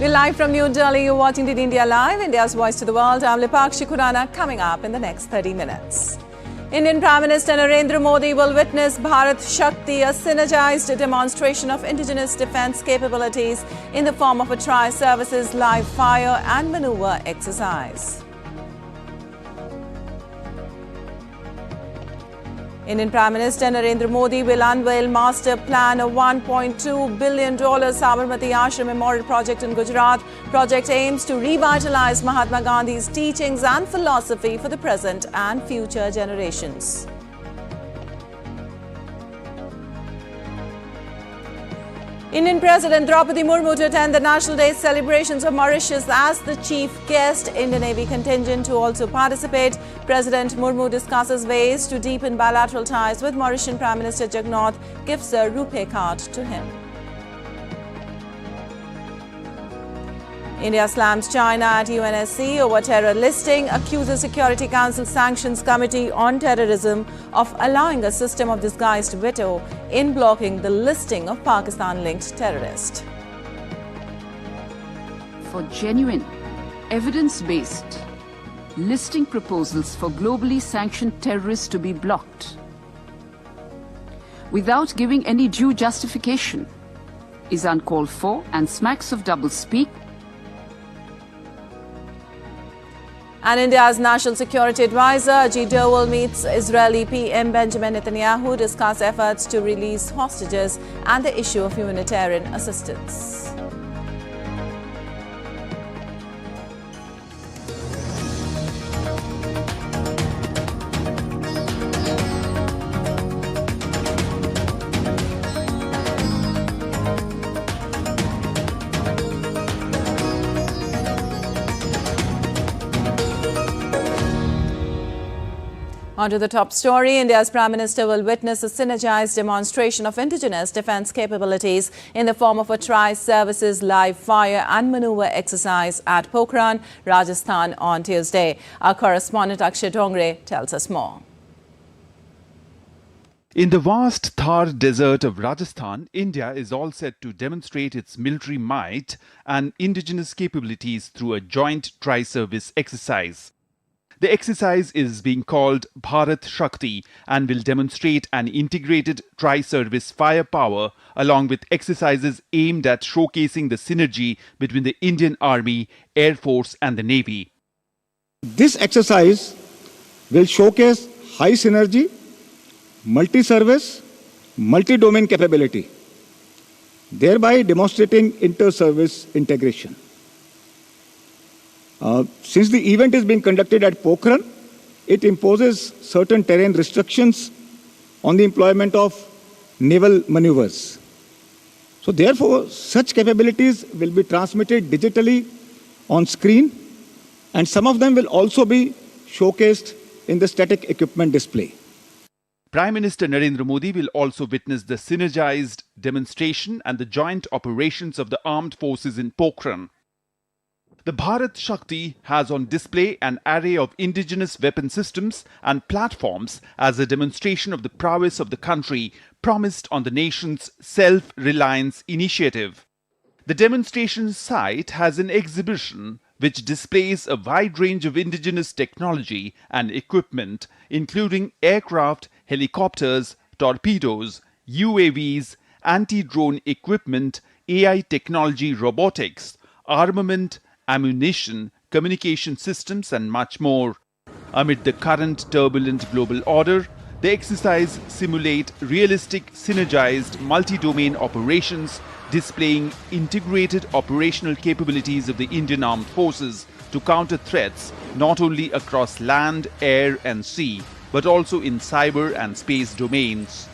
We're live from New Delhi. You're watching DD India Live, India's voice to the world. I'm Lipakshi Khurana. Coming up in the next 30 minutes. Indian Prime Minister Narendra Modi will witness Bharat Shakti, a synergized demonstration of indigenous defence capabilities in the form of a tri-services live fire and maneuver exercise. Indian Prime Minister Narendra Modi will unveil master plan, a $1.2 billion Sabarmati Ashram memorial project in Gujarat. Project aims to revitalize Mahatma Gandhi's teachings and philosophy for the present and future generations. Indian President Draupadi Murmu to attend the National Day celebrations of Mauritius as the chief guest. Indian Navy contingent to also participate. President Murmu discusses ways to deepen bilateral ties with Mauritian Prime Minister Jagannath, gives a rupee card to him. India slams China at UNSC over terror listing, accuses Security Council Sanctions Committee on Terrorism of allowing a system of disguised veto in blocking the listing of Pakistan-linked terrorists. For genuine, evidence-based listing proposals for globally sanctioned terrorists to be blocked without giving any due justification is uncalled for and smacks of doublespeak. And India's National Security Advisor Ajit Doval meets Israeli PM Benjamin Netanyahu, discuss efforts to release hostages and the issue of humanitarian assistance. On to the top story. India's Prime Minister will witness a synergized demonstration of indigenous defence capabilities in the form of a tri-services live fire and maneuver exercise at Pokhran, Rajasthan on Tuesday. Our correspondent Akshay Dongre tells us more. In the vast Thar desert of Rajasthan, India is all set to demonstrate its military might and indigenous capabilities through a joint tri-service exercise. The exercise is being called Bharat Shakti and will demonstrate an integrated tri-service firepower along with exercises aimed at showcasing the synergy between the Indian Army, Air Force and the Navy. This exercise will showcase high synergy, multi-service, multi-domain capability, thereby demonstrating inter-service integration. Since the event is being conducted at Pokhran, it imposes certain terrain restrictions on the employment of naval maneuvers. So therefore, such capabilities will be transmitted digitally on screen, and some of them will also be showcased in the static equipment display. Prime Minister Narendra Modi will also witness the synergized demonstration and the joint operations of the armed forces in Pokhran. The Bharat Shakti has on display an array of indigenous weapon systems and platforms as a demonstration of the prowess of the country promised on the nation's self-reliance initiative. The demonstration site has an exhibition which displays a wide range of indigenous technology and equipment, including aircraft, helicopters, torpedoes, UAVs, anti-drone equipment, AI technology, robotics, armament, ammunition, communication systems and much more. Amid the current turbulent global order, the exercise simulate realistic, synergized, multi-domain operations displaying integrated operational capabilities of the Indian Armed Forces to counter threats not only across land, air and sea, but also in cyber and space domains.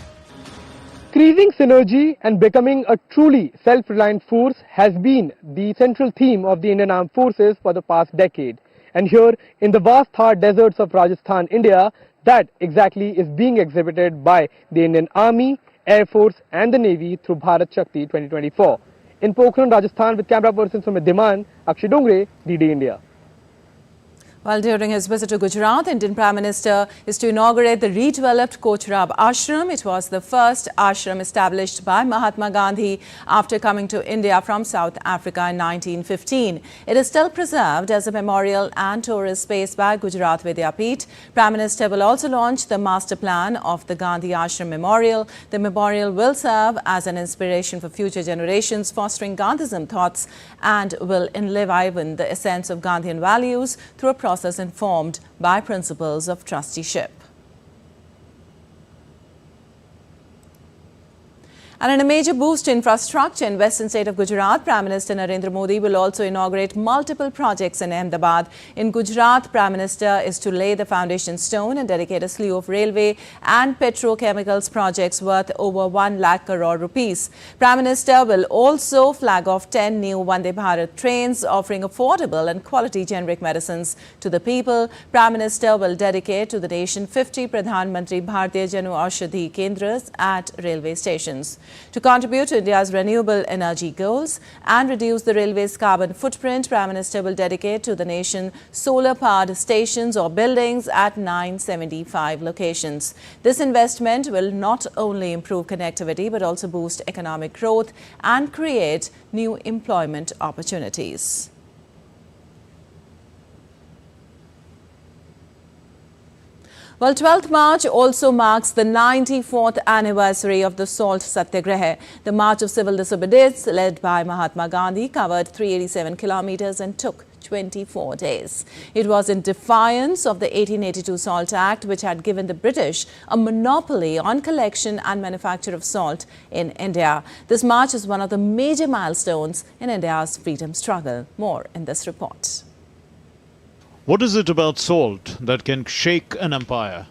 Increasing synergy and becoming a truly self-reliant force has been the central theme of the Indian Armed Forces for the past decade. And here in the vast Thar deserts of Rajasthan, India, that exactly is being exhibited by the Indian Army, Air Force and the Navy through Bharat Shakti 2024. In Pokhran, Rajasthan, with camera person Sumit Dhiman, Akshay Dongre, DD India. While during his visit to Gujarat, Indian Prime Minister is to inaugurate the redeveloped Kochrab Ashram. It was the first ashram established by Mahatma Gandhi after coming to India from South Africa in 1915. It is still preserved as a memorial and tourist space by Gujarat Vidyapeeth. Prime Minister will also launch the master plan of the Gandhi Ashram Memorial. The memorial will serve as an inspiration for future generations, fostering Gandhism thoughts and will enliven the essence of Gandhian values through a process informed by principles of trusteeship. And in a major boost to infrastructure in western state of Gujarat, Prime Minister Narendra Modi will also inaugurate multiple projects in Ahmedabad. In Gujarat, Prime Minister is to lay the foundation stone and dedicate a slew of railway and petrochemicals projects worth over 1 lakh crore rupees. Prime Minister will also flag off 10 new Vande Bharat trains offering affordable and quality generic medicines to the people. Prime Minister will dedicate to the nation 50 Pradhan Mantri Bharatiya Janu Aushadhi Kendras at railway stations. To contribute to India's renewable energy goals and reduce the railway's carbon footprint, Prime Minister will dedicate to the nation solar-powered stations or buildings at 975 locations. This investment will not only improve connectivity but also boost economic growth and create new employment opportunities. Well, 12th March also marks the 94th anniversary of the Salt Satyagraha. The March of Civil Disobedience, led by Mahatma Gandhi, covered 387 kilometers and took 24 days. It was in defiance of the 1882 Salt Act, which had given the British a monopoly on collection and manufacture of salt in India. This march is one of the major milestones in India's freedom struggle. More in this report. What is it about salt that can shake an empire?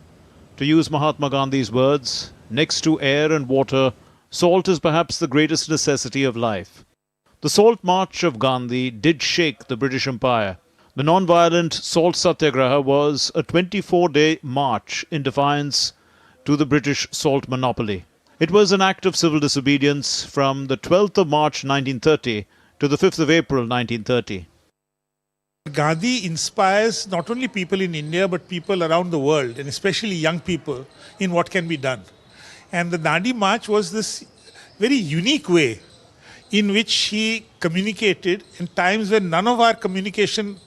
To use Mahatma Gandhi's words, next to air and water, salt is perhaps the greatest necessity of life. The Salt March of Gandhi did shake the British Empire. The non-violent Salt Satyagraha was a 24-day march in defiance to the British salt monopoly. It was an act of civil disobedience from the 12th of March 1930 to the 5th of April 1930. Gandhi inspires not only people in India but people around the world, and especially young people, in what can be done. And the Dandi March was this very unique way in which he communicated in times when none of our communication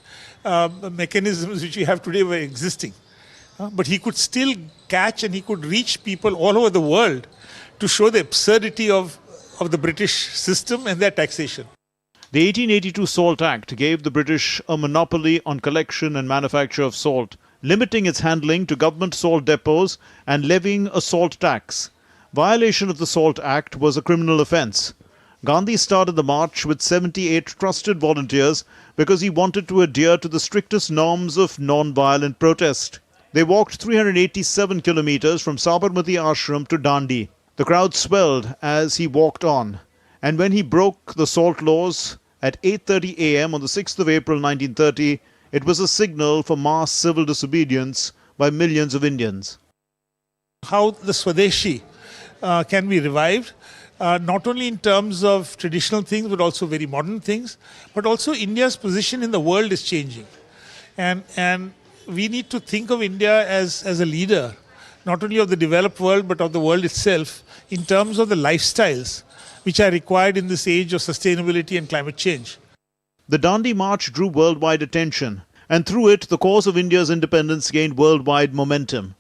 mechanisms which we have today were existing. But he could still catch and he could reach people all over the world to show the absurdity of the British system and their taxation. The 1882 Salt Act gave the British a monopoly on collection and manufacture of salt, limiting its handling to government salt depots and levying a salt tax. Violation of the Salt Act was a criminal offence. Gandhi started the march with 78 trusted volunteers because he wanted to adhere to the strictest norms of non-violent protest. They walked 387 kilometers from Sabarmati Ashram to Dandi. The crowd swelled as he walked on, and when he broke the salt laws at 8:30 a.m. on the 6th of April 1930, it was a signal for mass civil disobedience by millions of Indians. How the Swadeshi can be revived, not only in terms of traditional things but also very modern things, but also India's position in the world is changing. And we need to think of India as a leader, not only of the developed world but of the world itself, in terms of the lifestyles which are required in this age of sustainability and climate change. The Dandi March drew worldwide attention, and through it the cause of India's independence gained worldwide momentum.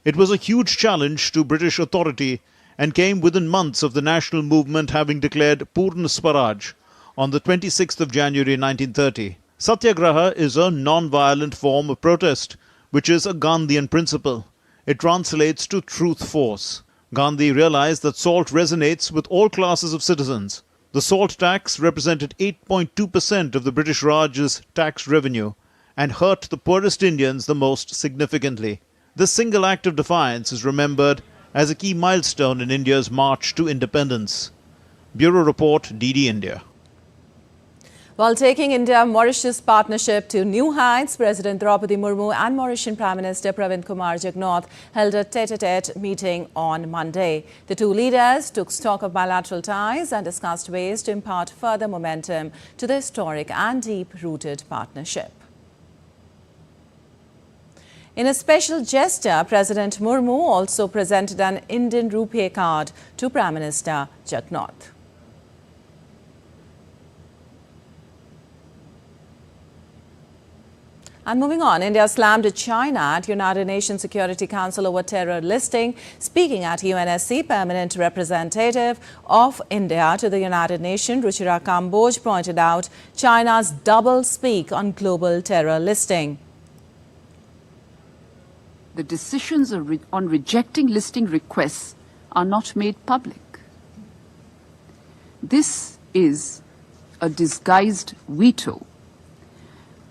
It was a huge challenge to British authority and came within months of the national movement having declared Purna Swaraj on the 26th of January 1930. Satyagraha is a non-violent form of protest, which is a Gandhian principle. It translates to truth force. Gandhi realized that salt resonates with all classes of citizens. The salt tax represented 8.2% of the British Raj's tax revenue and hurt the poorest Indians the most significantly. This single act of defiance is remembered as a key milestone in India's march to independence. Bureau Report, DD India. While taking India-Mauritius partnership to new heights, President Draupadi Murmu and Mauritian Prime Minister Pravind Kumar Jugnauth held a tete-a-tete meeting on Monday. The two leaders took stock of bilateral ties and discussed ways to impart further momentum to the historic and deep-rooted partnership. In a special gesture, President Murmu also presented an Indian rupee card to Prime Minister Jagannath. And moving on, India slammed China at United Nations Security Council over terror listing. Speaking at UNSC, permanent representative of India to the United Nations, Ruchira Kamboj, pointed out China's double speak on global terror listing. The decisions on rejecting listing requests are not made public. This is a disguised veto,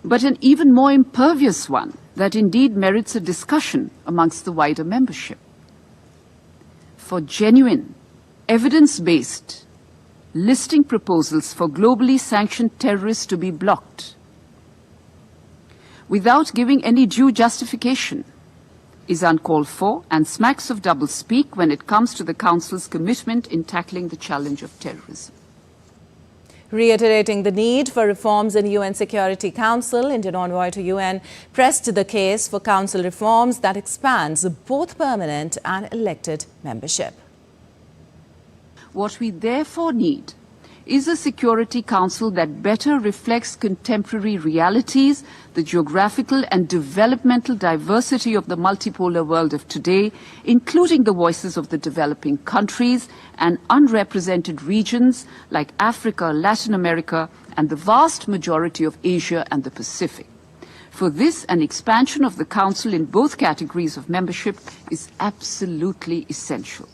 but an even more impervious one that indeed merits a discussion amongst the wider membership. For genuine, evidence-based listing proposals for globally sanctioned terrorists to be blocked without giving any due justification is uncalled for and smacks of doublespeak when it comes to the Council's commitment in tackling the challenge of terrorism. Reiterating the need for reforms in UN Security Council, Indian envoy to UN pressed the case for Council reforms that expands both permanent and elected membership. What we therefore need is a Security Council that better reflects contemporary realities, the geographical and developmental diversity of the multipolar world of today, including the voices of the developing countries and unrepresented regions like Africa, Latin America, and the vast majority of Asia and the Pacific. For this, an expansion of the Council in both categories of membership is absolutely essential.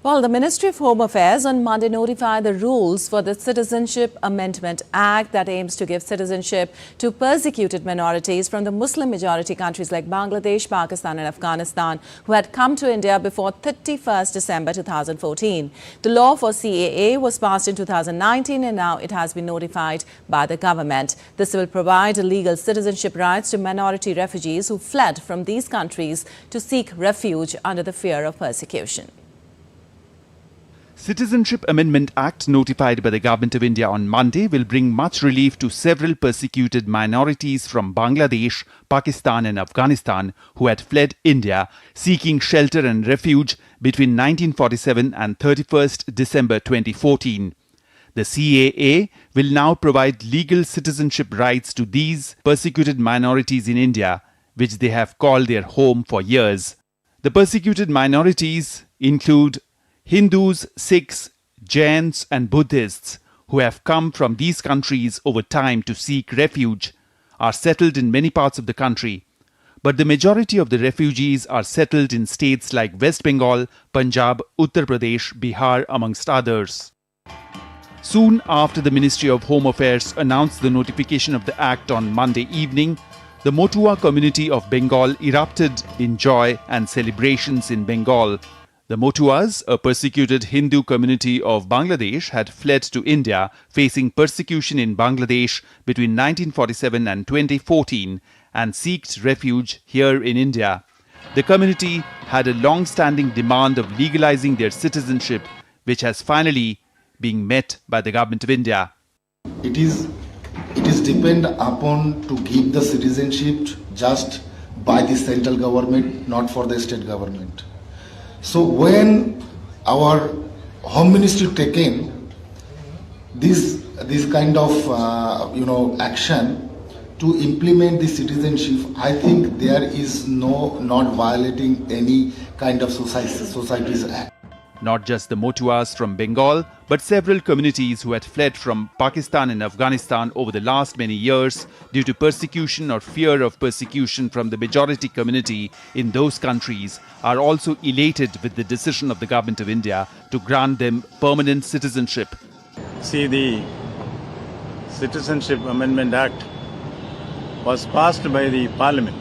Well, the Ministry of Home Affairs on Monday notified the rules for the Citizenship Amendment Act that aims to give citizenship to persecuted minorities from the Muslim-majority countries like Bangladesh, Pakistan and Afghanistan who had come to India before 31st December 2014. The law for CAA was passed in 2019 and now it has been notified by the government. This will provide legal citizenship rights to minority refugees who fled from these countries to seek refuge under the fear of persecution. Citizenship Amendment Act notified by the Government of India on Monday will bring much relief to several persecuted minorities from Bangladesh, Pakistan and Afghanistan who had fled India seeking shelter and refuge between 1947 and 31st December 2014. The CAA will now provide legal citizenship rights to these persecuted minorities in India, which they have called their home for years. The persecuted minorities include Hindus, Sikhs, Jains and Buddhists who have come from these countries over time to seek refuge, are settled in many parts of the country. But the majority of the refugees are settled in states like West Bengal, Punjab, Uttar Pradesh, Bihar amongst others. Soon after the Ministry of Home Affairs announced the notification of the Act on Monday evening, the Motua community of Bengal erupted in joy and celebrations in Bengal. The Motuas, a persecuted Hindu community of Bangladesh, had fled to India, facing persecution in Bangladesh between 1947 and 2014 and sought refuge here in India. The community had a long-standing demand of legalizing their citizenship, which has finally been met by the Government of India. It is depend upon to give the citizenship just by the central government, not for the state government. So when our Home Ministry taken this kind of action to implement the citizenship, I think there is not violating any kind of society's act. Not just the Motuas from Bengal, but several communities who had fled from Pakistan and Afghanistan over the last many years due to persecution or fear of persecution from the majority community in those countries are also elated with the decision of the Government of India to grant them permanent citizenship. See, the Citizenship Amendment Act was passed by the Parliament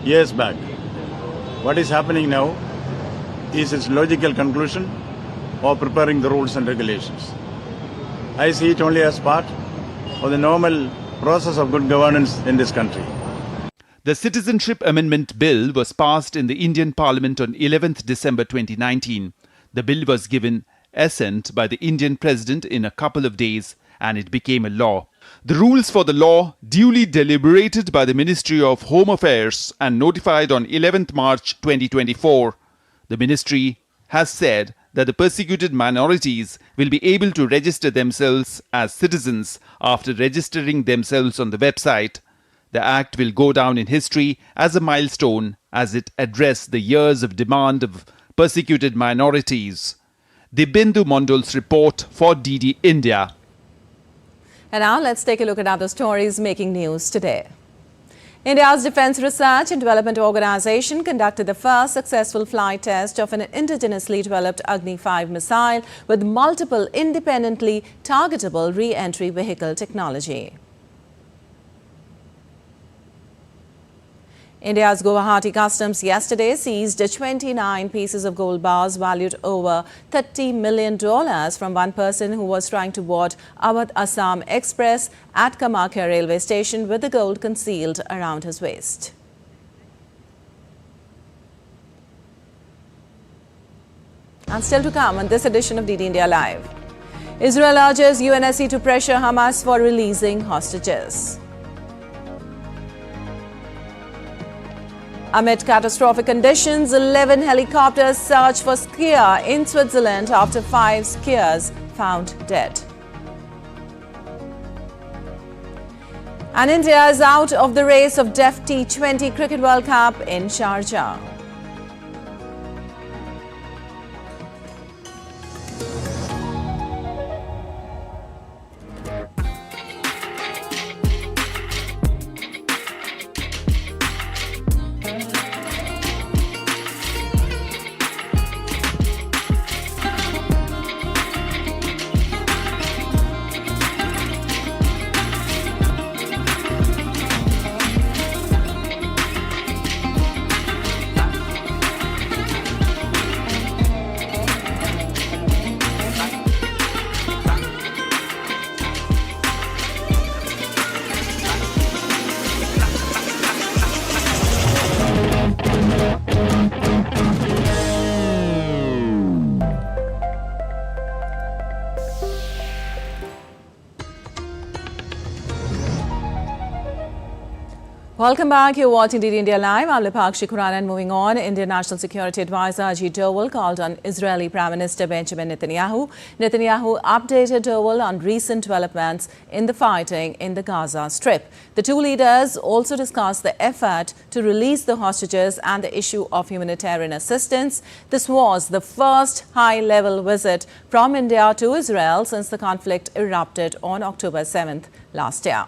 years back. What is happening now is its logical conclusion of preparing the rules and regulations. I see it only as part of the normal process of good governance in this country. The Citizenship Amendment Bill was passed in the Indian Parliament on 11th December 2019. The bill was given assent by the Indian President in a couple of days and it became a law. The rules for the law, duly deliberated by the Ministry of Home Affairs and notified on 11th March 2024. The ministry has said that the persecuted minorities will be able to register themselves as citizens after registering themselves on the website. The act will go down in history as a milestone as it addressed the years of demand of persecuted minorities. Dibindu Mondol's report for DD India. And now let's take a look at other stories making news today. India's Defence Research and Development Organisation conducted the first successful flight test of an indigenously developed Agni-5 missile with multiple independently targetable re-entry vehicle technology. India's Guwahati Customs yesterday seized 29 pieces of gold bars valued over $30 million from one person who was trying to board Awadh Assam Express at Kamakya railway station with the gold concealed around his waist. And still to come on this edition of DD India Live. Israel urges UNSC to pressure Hamas for releasing hostages. Amid catastrophic conditions, 11 helicopters search for skier in Switzerland after 5 skiers found dead. And India is out of the race of DEF T20 Cricket World Cup in Sharjah. Welcome back. You're watching DD India Live. I'm Lipakshi Khurana, and moving on, Indian National Security Advisor Ajit Doval called on Israeli Prime Minister Benjamin Netanyahu. Netanyahu updated Doval on recent developments in the fighting in the Gaza Strip. The two leaders also discussed the effort to release the hostages and the issue of humanitarian assistance. This was the first high-level visit from India to Israel since the conflict erupted on October 7th last year.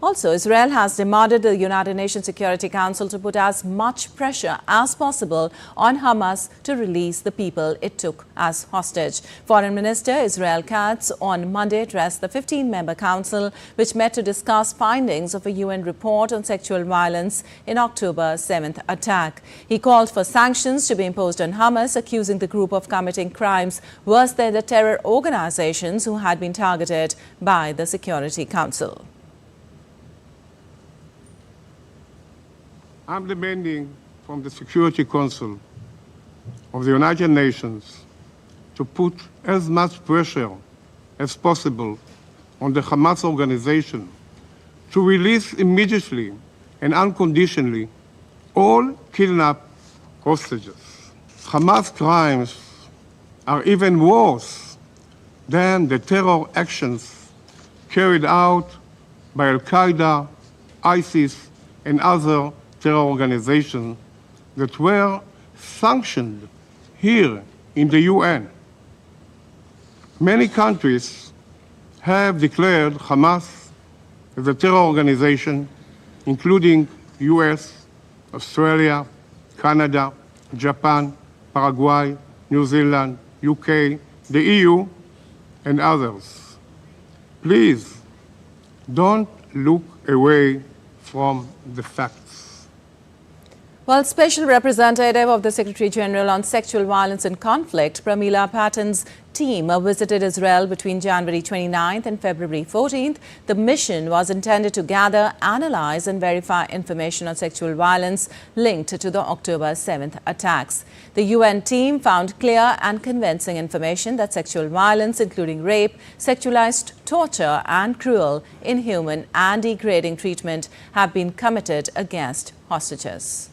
Also, Israel has demanded the United Nations Security Council to put as much pressure as possible on Hamas to release the people it took as hostage. Foreign Minister Israel Katz on Monday addressed the 15-member council, which met to discuss findings of a UN report on sexual violence in October 7th attack. He called for sanctions to be imposed on Hamas, accusing the group of committing crimes worse than the terror organizations who had been targeted by the Security Council. I'm demanding from the Security Council of the United Nations to put as much pressure as possible on the Hamas organization to release immediately and unconditionally all kidnapped hostages. Hamas crimes are even worse than the terror actions carried out by Al-Qaeda, ISIS, and other terror organizations that were sanctioned here in the UN. Many countries have declared Hamas as a terror organization, including US, Australia, Canada, Japan, Paraguay, New Zealand, UK, the EU, and others. Please don't look away from the facts. Well, Special Representative of the Secretary General on Sexual Violence and Conflict, Pramila Paten's team visited Israel between January 29th and February 14th. The mission was intended to gather, analyze and verify information on sexual violence linked to the October 7th attacks. The UN team found clear and convincing information that sexual violence, including rape, sexualized torture and cruel, inhuman and degrading treatment, have been committed against hostages.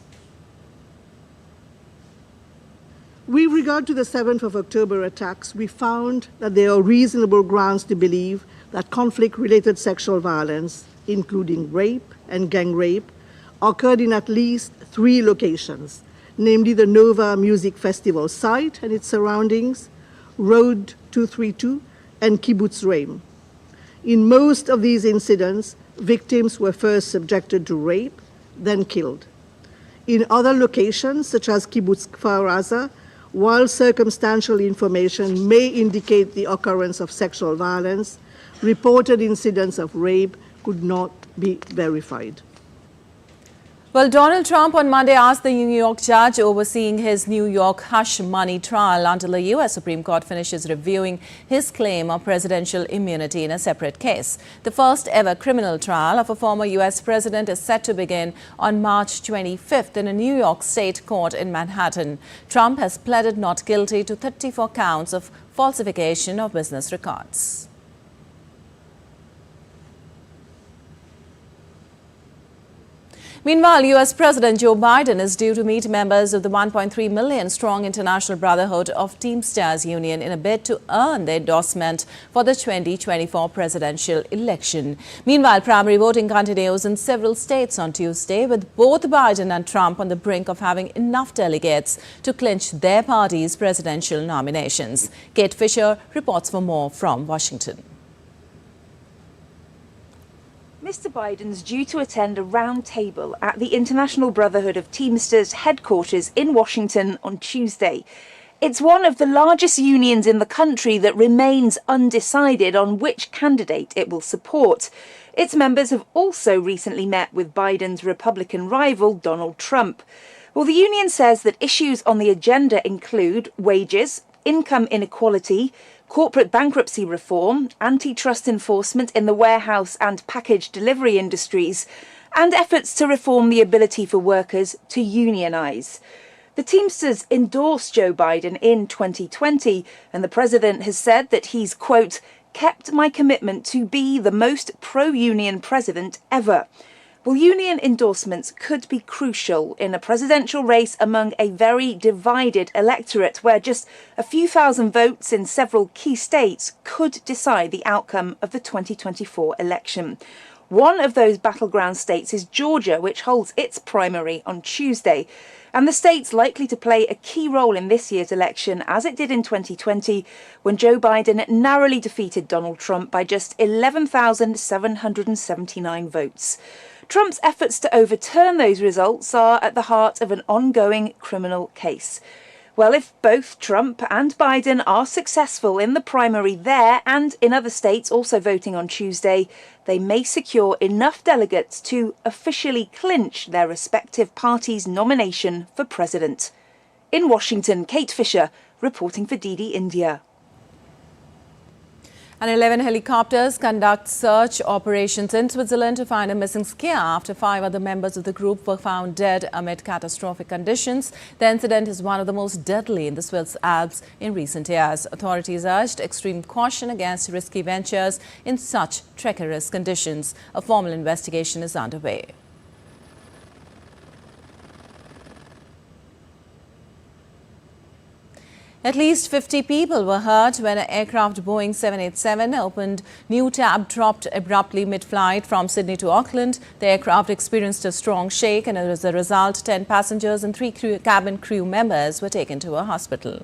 With regard to the 7th of October attacks, we found that there are reasonable grounds to believe that conflict-related sexual violence, including rape and gang rape, occurred in at least 3 locations, namely the Nova Music Festival site and its surroundings, Road 232, and Kibbutz Reim. In most of these incidents, victims were first subjected to rape, then killed. In other locations, such as Kibbutz Kfar Aza, while circumstantial information may indicate the occurrence of sexual violence, reported incidents of rape could not be verified. Well, Donald Trump on Monday asked the New York judge overseeing his New York hush money trial until the U.S. Supreme Court finishes reviewing his claim of presidential immunity in a separate case. The first ever criminal trial of a former U.S. president is set to begin on March 25th in a New York state court in Manhattan. Trump has pleaded not guilty to 34 counts of falsification of business records. Meanwhile, U.S. President Joe Biden is due to meet members of the 1.3 million strong International Brotherhood of Teamsters Union in a bid to earn their endorsement for the 2024 presidential election. Meanwhile, primary voting continues in several states on Tuesday, with both Biden and Trump on the brink of having enough delegates to clinch their party's presidential nominations. Kate Fisher reports for more from Washington. Mr. Biden's due to attend a round table at the International Brotherhood of Teamsters headquarters in Washington on Tuesday. It's one of the largest unions in the country that remains undecided on which candidate it will support. Its members have also recently met with Biden's Republican rival, Donald Trump. Well, the union says that issues on the agenda include wages, income inequality, corporate bankruptcy reform, antitrust enforcement in the warehouse and package delivery industries, and efforts to reform the ability for workers to unionize. The Teamsters endorsed Joe Biden in 2020, and the president has said that he's, quote, kept my commitment to be the most pro-union president ever. Well, union endorsements could be crucial in a presidential race among a very divided electorate where just a few thousand votes in several key states could decide the outcome of the 2024 election. One of those battleground states is Georgia, which holds its primary on Tuesday. And the state's likely to play a key role in this year's election, as it did in 2020, when Joe Biden narrowly defeated Donald Trump by just 11,779 votes. Trump's efforts to overturn those results are at the heart of an ongoing criminal case. Well, if both Trump and Biden are successful in the primary there and in other states also voting on Tuesday, they may secure enough delegates to officially clinch their respective parties' nomination for president. In Washington, Kate Fisher, reporting for DD India. And 11 helicopters conduct search operations in Switzerland to find a missing skier after 5 other members of the group were found dead amid catastrophic conditions. The incident is one of the most deadly in the Swiss Alps in recent years. Authorities urged extreme caution against risky ventures in such treacherous conditions. A formal investigation is underway. At least 50 people were hurt when an aircraft Boeing 787 opened new tab dropped abruptly mid-flight from Sydney to Auckland. The aircraft experienced a strong shake, and as a result, 10 passengers and 3 cabin crew members were taken to a hospital.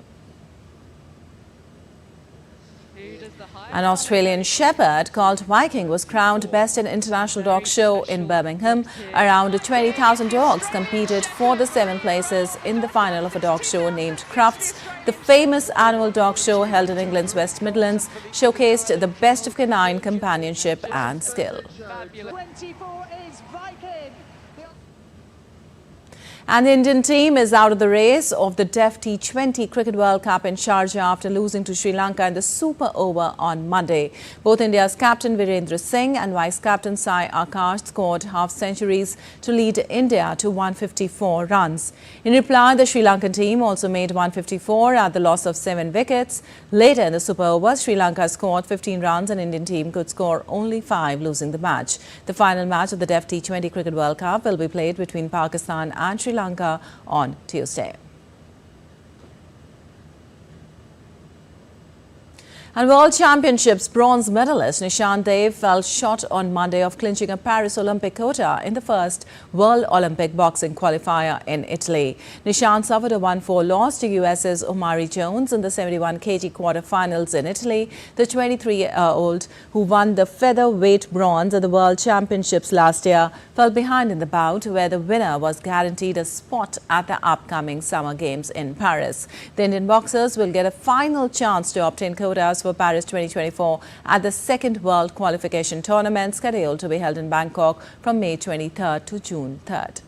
An Australian shepherd called Viking was crowned Best in International Dog Show in Birmingham. Around 20,000 dogs competed for the 7 places in the final of a dog show named Crufts. The famous annual dog show held in England's West Midlands showcased the best of canine companionship and skill. And the Indian team is out of the race of the DEF T20 Cricket World Cup in Sharjah after losing to Sri Lanka in the Super Over on Monday. Both India's captain Virendra Singh and vice-captain Sai Akash scored half-centuries to lead India to 154 runs. In reply, the Sri Lankan team also made 154 at the loss of 7 wickets. Later in the Super Over, Sri Lanka scored 15 runs and Indian team could score only 5, losing the match. The final match of the DEF T20 Cricket World Cup will be played between Pakistan and Sri Lanka on Tuesday. And World Championships bronze medalist Nishant Dev fell short on Monday of clinching a Paris Olympic quota in the first World Olympic boxing qualifier in Italy. Nishant suffered a 1-4 loss to US's Omari Jones in the 71 kg quarterfinals in Italy. The 23-year-old, who won the featherweight bronze at the World Championships last year, fell behind in the bout, where the winner was guaranteed a spot at the upcoming Summer Games in Paris. The Indian boxers will get a final chance to obtain quotas for Paris 2024 at the second World Qualification Tournament, scheduled to be held in Bangkok from May 23rd to June 3rd.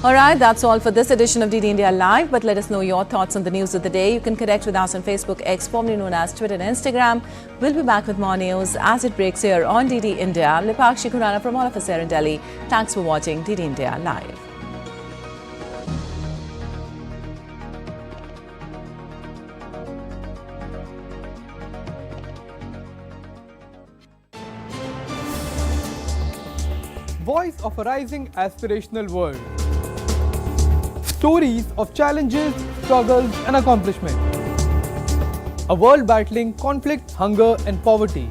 All right, that's all for this edition of DD India Live, but let us know your thoughts on the news of the day. You can connect with us on Facebook, X, formerly known as Twitter and Instagram. We'll be back with more news as it breaks here on DD India. I'm Lipakshi Khurana from all of us here in Delhi. Thanks for watching DD India Live. Voice of a rising aspirational world. Stories of challenges, struggles and accomplishment. A world battling conflict, hunger and poverty.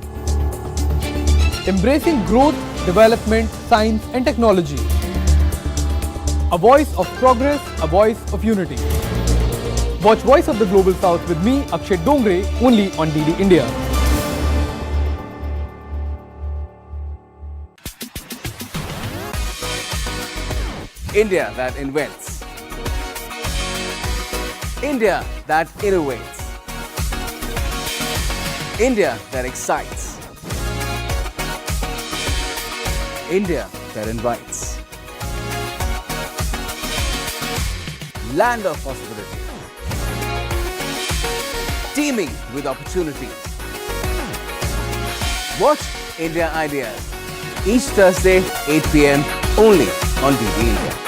Embracing growth, development, science and technology. A voice of progress, a voice of unity. Watch Voice of the Global South with me, Akshay Dongre, only on DD India. India that invents. India that innovates. India that excites. India that invites. Land of possibilities. Teeming with opportunities. Watch India Ideas each Thursday 8 p.m. only on DD India.